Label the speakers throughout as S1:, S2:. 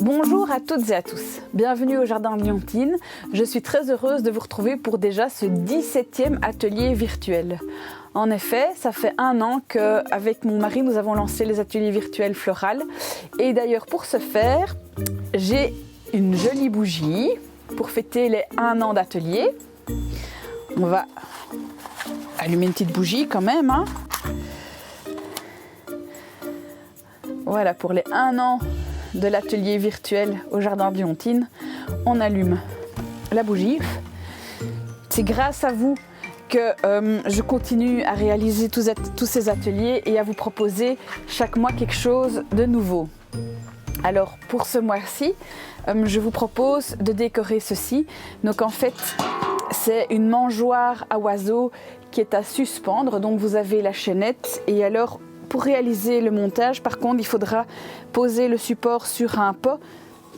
S1: Bonjour à toutes et à tous, bienvenue au Jardin Leontine. Je suis très heureuse de vous retrouver pour déjà ce 17e atelier virtuel. En effet, ça fait 1 an qu'avec mon mari, nous avons lancé les ateliers virtuels florales. Et d'ailleurs, pour ce faire, j'ai une jolie bougie pour fêter les 1 an d'atelier. On va allumer une petite bougie quand même, hein. Voilà, pour les 1 an de l'atelier virtuel au Jardin de Leontine, on allume la bougie. C'est grâce à vous que je continue à réaliser tous ces ateliers et à vous proposer chaque mois quelque chose de nouveau. Alors pour ce mois-ci, je vous propose de décorer ceci. Donc en fait, c'est une mangeoire à oiseaux qui est à suspendre. Donc vous avez la chaînette et alors pour réaliser le montage, par contre, il faudra poser le support sur un pot,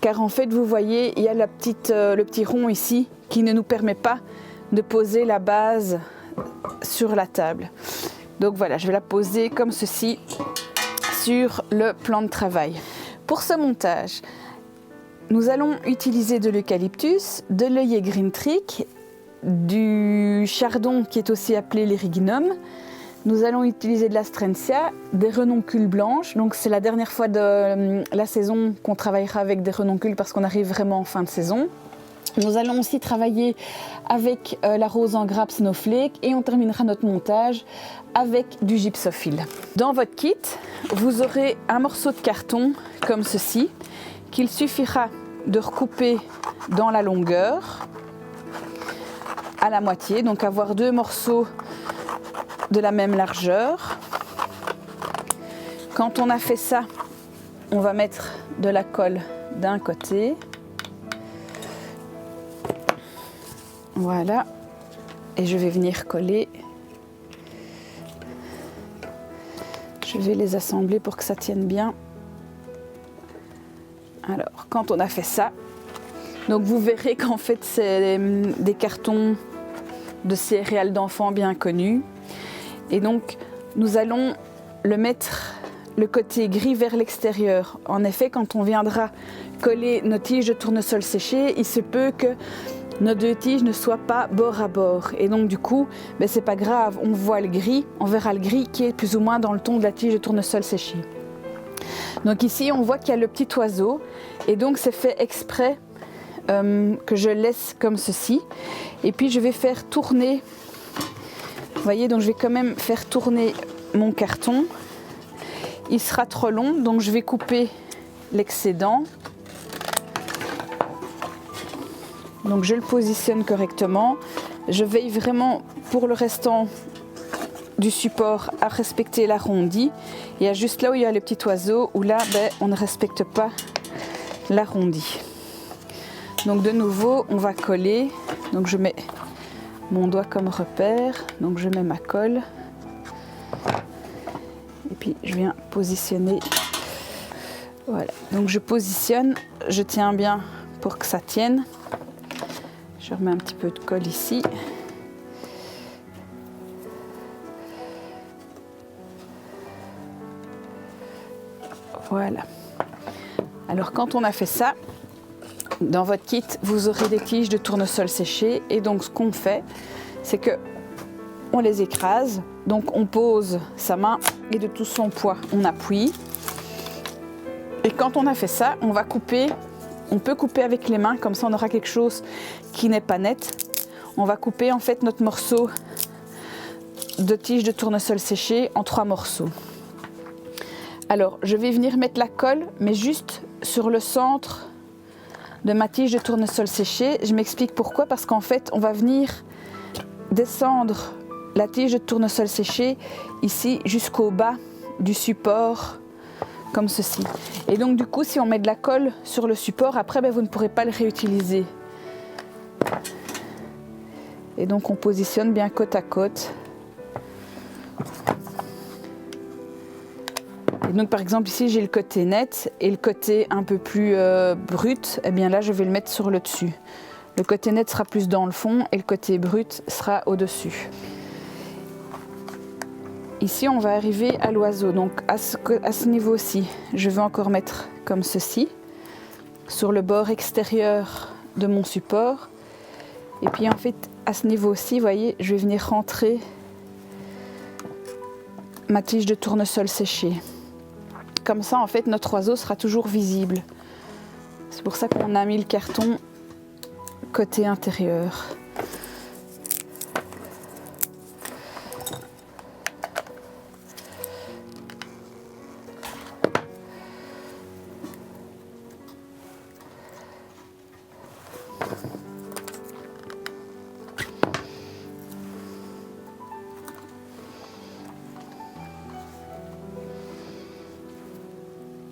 S1: car en fait, vous voyez, il y a le petit rond ici qui ne nous permet pas de poser la base sur la table. Donc voilà, je vais la poser comme ceci sur le plan de travail. Pour ce montage, nous allons utiliser de l'eucalyptus, de l'œillet green trick, du chardon qui est aussi appelé l'ériginum. Nous allons utiliser de l'astrencia, des renoncules blanches. Donc c'est la dernière fois de la saison qu'on travaillera avec des renoncules parce qu'on arrive vraiment en fin de saison. Nous allons aussi travailler avec la rose en grappe snowflake et on terminera notre montage avec du gypsophile. Dans votre kit, vous aurez un morceau de carton comme ceci qu'il suffira de recouper dans la longueur à la moitié, donc avoir 2 morceaux de la même largeur. Quand on a fait ça, on va mettre de la colle d'un côté. Voilà. Et je vais venir coller. Je vais les assembler pour que ça tienne bien. Alors, quand on a fait ça, donc vous verrez qu'en fait c'est des cartons de céréales d'enfants bien connus. Et donc, nous allons le mettre le côté gris vers l'extérieur. En effet, quand on viendra coller nos tiges de tournesol séchées, il se peut que nos 2 tiges ne soient pas bord à bord. Et donc, du coup, c'est pas grave, on voit le gris, on verra le gris qui est plus ou moins dans le ton de la tige de tournesol séchée. Donc ici, on voit qu'il y a le petit oiseau. Et donc, c'est fait exprès que je laisse comme ceci. Et puis, je vais faire tourner. Vous voyez, donc je vais quand même faire tourner mon carton. Il sera trop long, donc je vais couper l'excédent. Donc je le positionne correctement. Je veille vraiment pour le restant du support à respecter l'arrondi. Il y a juste là où il y a le petit oiseau, où là, on ne respecte pas l'arrondi. Donc de nouveau, on va coller. Donc je mets mon doigt comme repère, donc je mets ma colle et puis je viens positionner. Voilà, donc je positionne, je tiens bien pour que ça tienne. Je remets un petit peu de colle ici. Voilà. Alors quand on a fait ça, dans votre kit, vous aurez des tiges de tournesol séchées et donc ce qu'on fait, c'est que on les écrase. Donc on pose sa main et de tout son poids, on appuie. Et quand on a fait ça, on va couper. On peut couper avec les mains, comme ça on aura quelque chose qui n'est pas net. On va couper en fait notre morceau de tige de tournesol séché en 3 morceaux. Alors je vais venir mettre la colle, mais juste sur le centre de ma tige de tournesol séché. Je m'explique pourquoi, parce qu'en fait on va venir descendre la tige de tournesol séché ici jusqu'au bas du support comme ceci. Et donc du coup si on met de la colle sur le support, après vous ne pourrez pas le réutiliser. Et donc on positionne bien côte à côte. Et donc par exemple ici j'ai le côté net et le côté un peu plus brut, et bien là je vais le mettre sur le dessus. Le côté net sera plus dans le fond et le côté brut sera au-dessus. Ici, on va arriver à l'oiseau. Donc, à ce niveau-ci, je vais encore mettre comme ceci. sur le bord extérieur de mon support. Et puis en fait, à ce niveau-ci, vous voyez, je vais venir rentrer ma tige de tournesol séchée. Comme ça, en fait, notre oiseau sera toujours visible. C'est pour ça qu'on a mis le carton côté intérieur.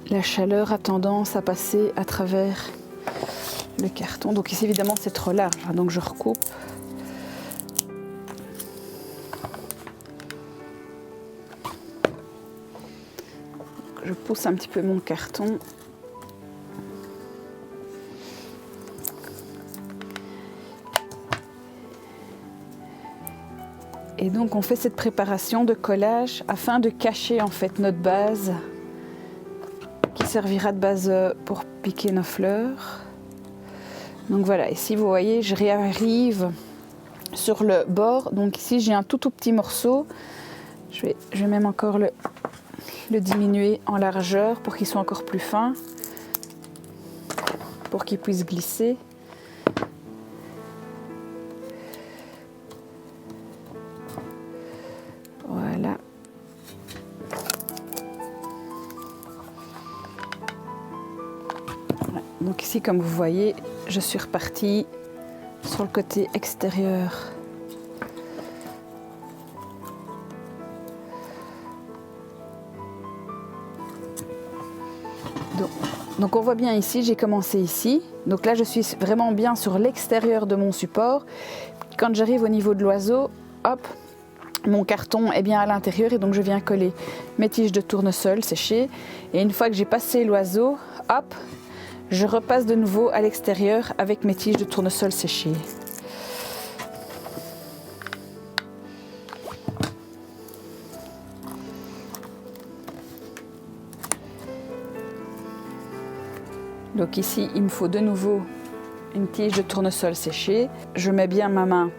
S1: La chaleur a tendance à passer à travers le carton. Donc ici, évidemment, c'est trop large, hein, donc je recoupe. Je pousse un petit peu mon carton. Et donc, on fait cette préparation de collage afin de cacher en fait notre base qui servira de base pour piquer nos fleurs. Donc voilà, ici vous voyez, je réarrive sur le bord. Donc ici j'ai un tout petit morceau. Je vais même encore le diminuer en largeur pour qu'il soit encore plus fin, pour qu'il puisse glisser. Voilà. Donc ici, comme vous voyez, je suis repartie sur le côté extérieur. Donc on voit bien ici, j'ai commencé ici. Donc là, je suis vraiment bien sur l'extérieur de mon support. Quand j'arrive au niveau de l'oiseau, hop, mon carton est bien à l'intérieur et donc je viens coller mes tiges de tournesol séchées. Et une fois que j'ai passé l'oiseau, hop, je repasse de nouveau à l'extérieur avec mes tiges de tournesol séchées. Donc ici, il me faut de nouveau une tige de tournesol séchée. Je mets bien ma main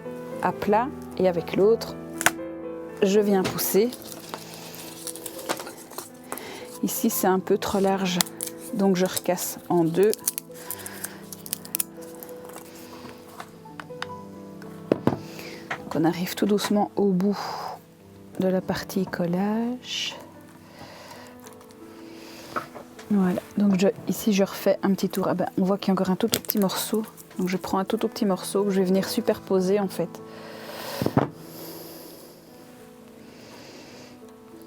S1: à plat et avec l'autre, je viens pousser. Ici, c'est un peu trop large, donc je recasse en deux. Donc on arrive tout doucement au bout de la partie collage. Voilà, donc ici je refais un petit tour. Ah ben, on voit qu'il y a encore un tout petit morceau. Donc je prends un tout petit morceau que je vais venir superposer en fait.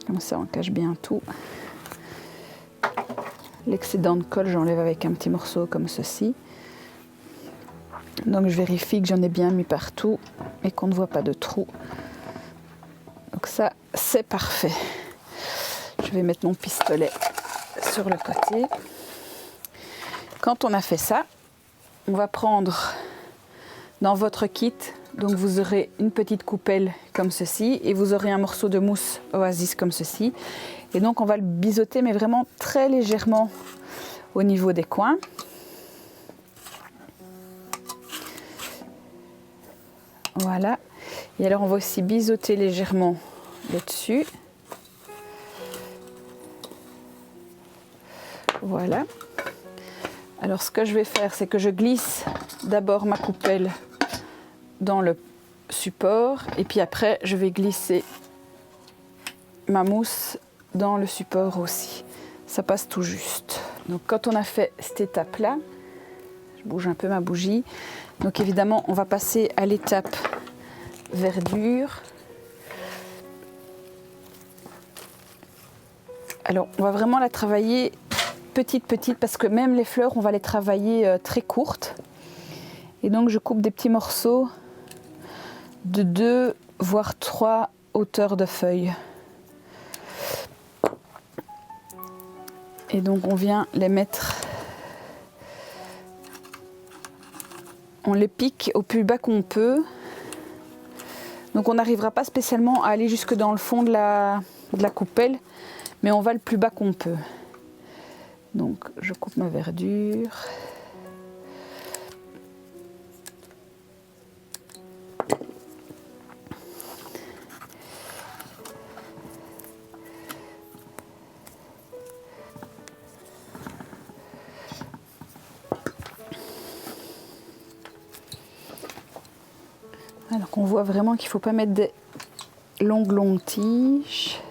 S1: Comme ça on cache bien tout. L'excédent de colle j'enlève avec un petit morceau comme ceci. Donc je vérifie que j'en ai bien mis partout et qu'on ne voit pas de trou. Donc ça c'est parfait. Je vais mettre mon pistolet sur le côté. Quand on a fait ça, on va prendre dans votre kit, donc vous aurez une petite coupelle comme ceci et vous aurez un morceau de mousse Oasis comme ceci. Et donc on va le biseauter mais vraiment très légèrement au niveau des coins. Voilà. Et alors on va aussi biseauter légèrement le dessus. Voilà. Alors ce que je vais faire, c'est que je glisse d'abord ma coupelle dans le support et puis après je vais glisser ma mousse dans le support aussi. Ça passe tout juste. Donc quand on a fait cette étape-là, je bouge un peu ma bougie. Donc évidemment, on va passer à l'étape verdure. Alors on va vraiment la travailler petite parce que même les fleurs on va les travailler très courtes et donc je coupe des petits morceaux de 2 voire 3 hauteurs de feuilles et donc on vient les mettre, on les pique au plus bas qu'on peut, donc on n'arrivera pas spécialement à aller jusque dans le fond de la coupelle mais on va le plus bas qu'on peut. Donc je coupe ma verdure. Alors qu'on voit vraiment qu'il ne faut pas mettre des longues tiges.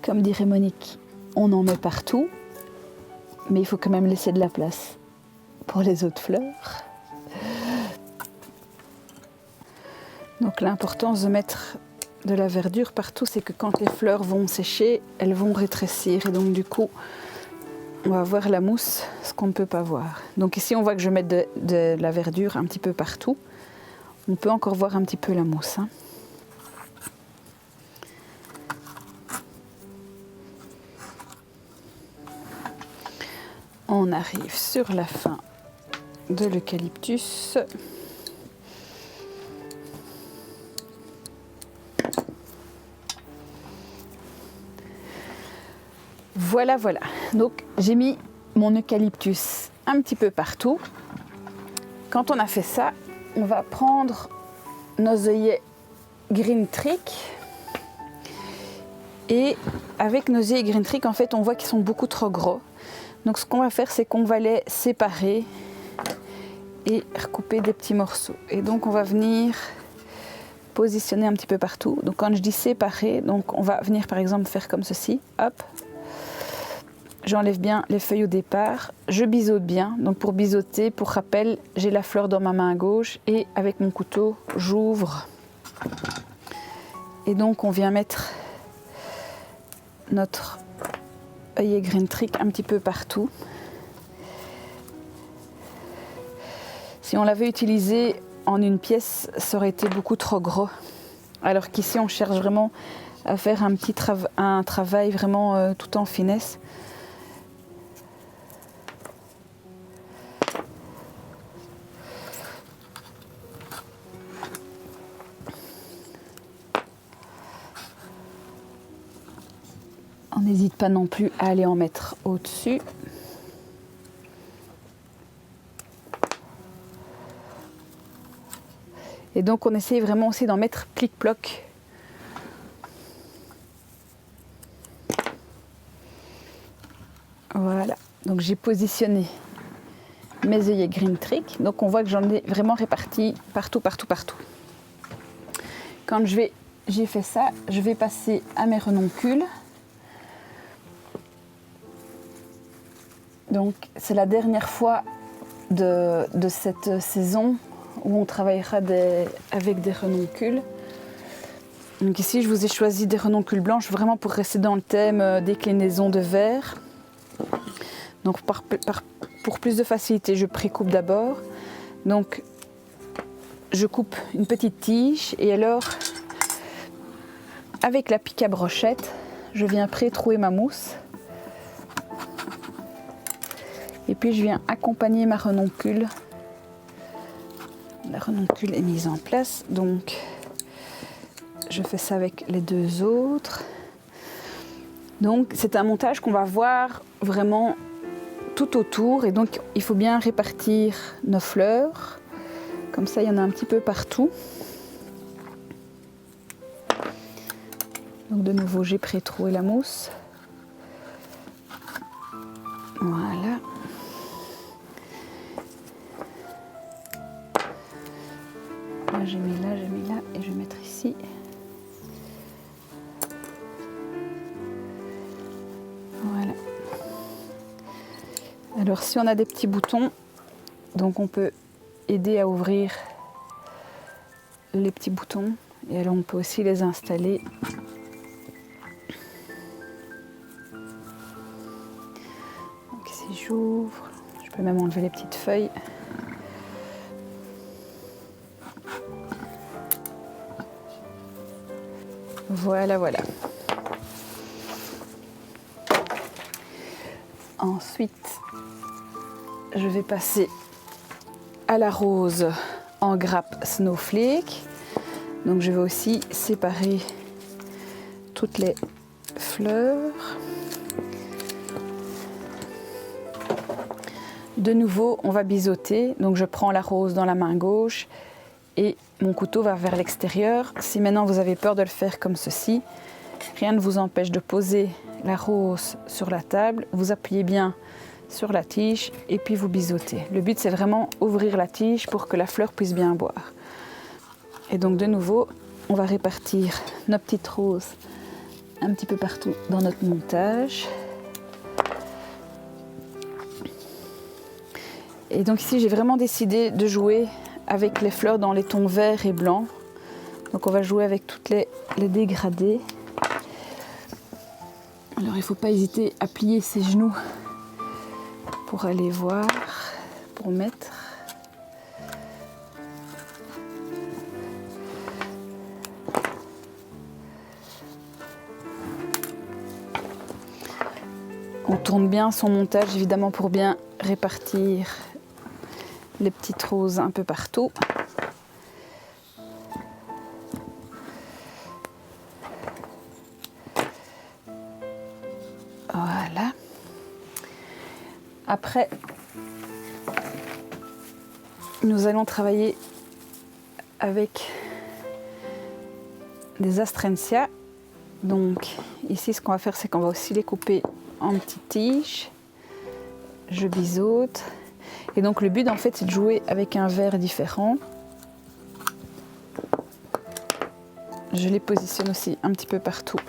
S1: Comme dirait Monique, on en met partout, mais il faut quand même laisser de la place pour les autres fleurs. Donc l'importance de mettre de la verdure partout, c'est que quand les fleurs vont sécher, elles vont rétrécir et donc du coup, on va voir la mousse, ce qu'on ne peut pas voir. Donc ici, on voit que je mets de la verdure un petit peu partout. On peut encore voir un petit peu la mousse, hein. On arrive sur la fin de l'eucalyptus. Voilà. Donc j'ai mis mon eucalyptus un petit peu partout. Quand on a fait ça, on va prendre nos œillets Green Trick. Et avec nos œillets Green Trick, en fait, on voit qu'ils sont beaucoup trop gros. Donc ce qu'on va faire, c'est qu'on va les séparer et recouper des petits morceaux. Et donc on va venir positionner un petit peu partout. Donc quand je dis séparer, donc on va venir par exemple faire comme ceci. Hop. J'enlève bien les feuilles au départ. Je biseaute bien. Donc pour biseauter, pour rappel, j'ai la fleur dans ma main gauche et avec mon couteau, j'ouvre. Et donc on vient mettre notre œillet Green Trick un petit peu partout. Si on l'avait utilisé en une pièce, ça aurait été beaucoup trop gros. Alors qu'ici, on cherche vraiment à faire un travail vraiment tout en finesse. On n'hésite pas non plus à aller en mettre au-dessus. Et donc on essaye vraiment aussi d'en mettre plic-ploc. Voilà, donc j'ai positionné mes œillets Green Trick. Donc on voit que j'en ai vraiment réparti partout. Quand j'ai fait ça, je vais passer à mes renoncules. Donc c'est la dernière fois de cette saison où on travaillera avec des renoncules. Donc ici je vous ai choisi des renoncules blanches vraiment pour rester dans le thème déclinaison de verre. Donc pour plus de facilité, je précoupe d'abord. Donc je coupe une petite tige et alors avec la pique à brochette, je viens pré-trouer ma mousse. Et puis je viens accompagner ma renoncule. La renoncule est mise en place, donc je fais ça avec les deux autres. Donc c'est un montage qu'on va voir vraiment tout autour et donc il faut bien répartir nos fleurs. Comme ça il y en a un petit peu partout. Donc de nouveau j'ai pré-troué la mousse. Voilà. Là j'ai mis là et je vais mettre ici. Voilà. Alors si on a des petits boutons, donc on peut aider à ouvrir les petits boutons et alors on peut aussi les installer. Donc ici j'ouvre, je peux même enlever les petites feuilles. Voilà. Ensuite, je vais passer à la rose en grappe Snowflake. Donc je vais aussi séparer toutes les fleurs. De nouveau, on va biseauter. Donc je prends la rose dans la main gauche et mon couteau va vers l'extérieur. Si maintenant vous avez peur de le faire comme ceci, rien ne vous empêche de poser la rose sur la table. Vous appuyez bien sur la tige et puis vous biseautez. Le but, c'est vraiment ouvrir la tige pour que la fleur puisse bien boire. Et donc de nouveau, on va répartir nos petites roses un petit peu partout dans notre montage. Et donc ici, j'ai vraiment décidé de jouer avec les fleurs dans les tons verts et blancs. Donc on va jouer avec toutes les dégradés. Alors il ne faut pas hésiter à plier ses genoux pour aller voir, pour mettre. On tourne bien son montage évidemment pour bien répartir les petites roses un peu partout. Voilà. Après, nous allons travailler avec des astrantia. Donc ici, ce qu'on va faire, c'est qu'on va aussi les couper en petites tiges. Je biseaute. Et donc le but en fait c'est de jouer avec un vert différent. Je les positionne aussi un petit peu partout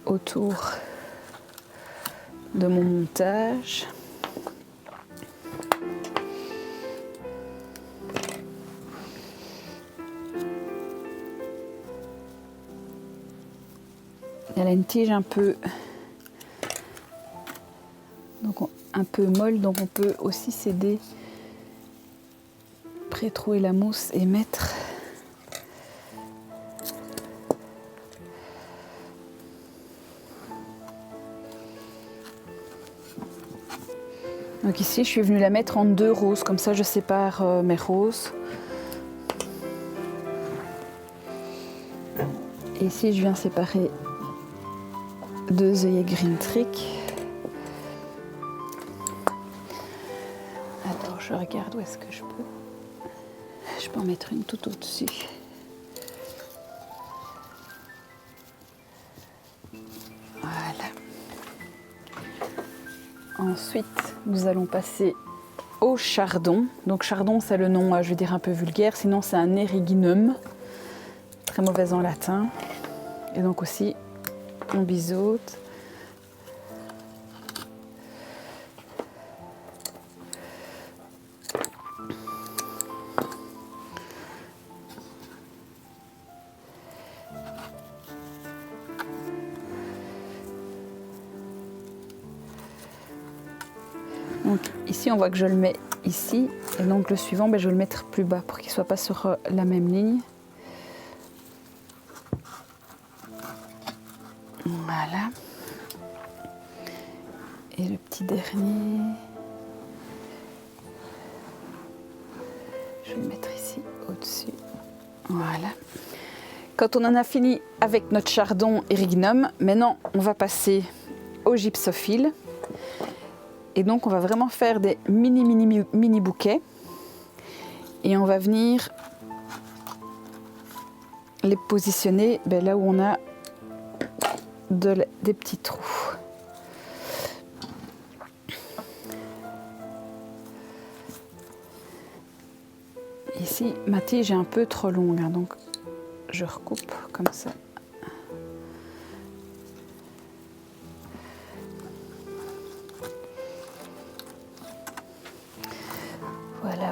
S1: autour de mon montage. Elle a une tige un peu molle, donc on peut aussi s'aider, pré-trouer la mousse et mettre. Donc ici je suis venue la mettre en 2 roses, comme ça je sépare mes roses. Et ici je viens séparer 2 œillets Green Trick. Attends, je regarde où est-ce que je peux. Je peux en mettre une tout au-dessus. Voilà. Ensuite, nous allons passer au chardon. Donc chardon, c'est le nom, je vais dire un peu vulgaire, sinon c'est un eriginum, très mauvais en latin. Et donc aussi, on biseaute. Donc ici on voit que je le mets ici et donc le suivant je vais le mettre plus bas pour qu'il ne soit pas sur la même ligne. Voilà. Et le petit dernier, je vais le mettre ici au-dessus. Voilà. Quand on en a fini avec notre chardon eriginum, maintenant on va passer au gypsophile. Et donc on va vraiment faire des mini bouquets et on va venir les positionner là où on a des petits trous. Ici ma tige est un peu trop longue, hein, donc je recoupe comme ça.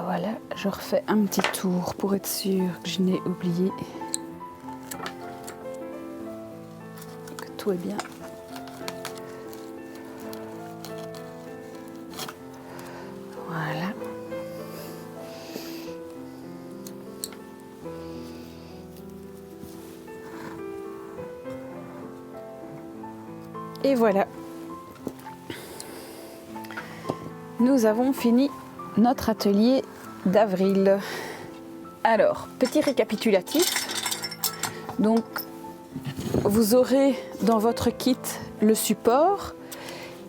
S1: Voilà, je refais un petit tour pour être sûr que je n'ai oublié, que tout est bien. Voilà. Et voilà. Nous avons fini notre atelier d'avril. Alors, petit récapitulatif. Donc, vous aurez dans votre kit le support,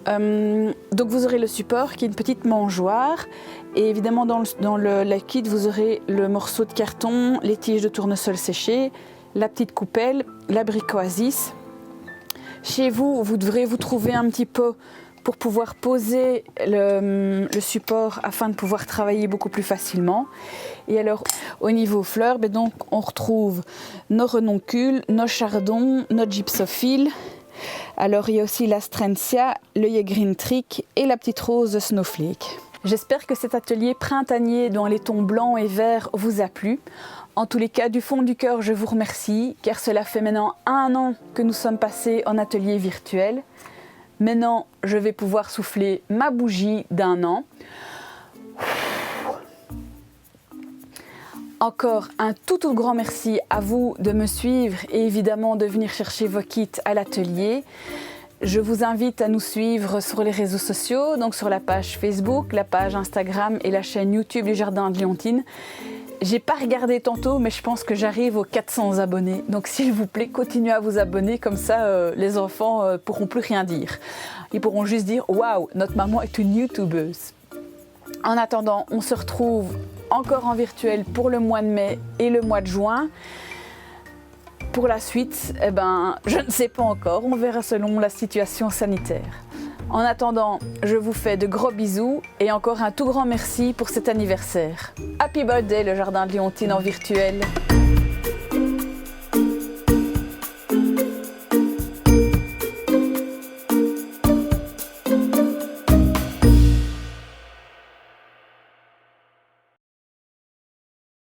S1: Donc vous aurez le support qui est une petite mangeoire et évidemment dans le kit vous aurez le morceau de carton, les tiges de tournesol séchées, la petite coupelle, l'abricot Oasis. Chez vous, vous devrez vous trouver un petit pot pour pouvoir poser le support afin de pouvoir travailler beaucoup plus facilement. Et alors au niveau fleurs, donc, on retrouve nos renoncules, nos chardons, nos gypsophiles. Alors il y a aussi l'astrantia, l'œillet green trick et la petite rose de snowflake. J'espère que cet atelier printanier dans les tons blancs et verts vous a plu. En tous les cas, du fond du cœur, je vous remercie car cela fait maintenant 1 an que nous sommes passés en atelier virtuel. Maintenant, je vais pouvoir souffler ma bougie d'1 an. Encore un tout grand merci à vous de me suivre et évidemment de venir chercher vos kits à l'atelier. Je vous invite à nous suivre sur les réseaux sociaux, donc sur la page Facebook, la page Instagram et la chaîne YouTube du Jardin de Léontine. J'ai pas regardé tantôt, mais je pense que j'arrive aux 400 abonnés. Donc s'il vous plaît, continuez à vous abonner, comme ça les enfants pourront plus rien dire. Ils pourront juste dire « Waouh, notre maman est une youtubeuse ». En attendant, on se retrouve encore en virtuel pour le mois de mai et le mois de juin. Pour la suite, je ne sais pas encore, on verra selon la situation sanitaire. En attendant, je vous fais de gros bisous et encore un tout grand merci pour cet anniversaire. Happy birthday le Jardin de Léontine en virtuel.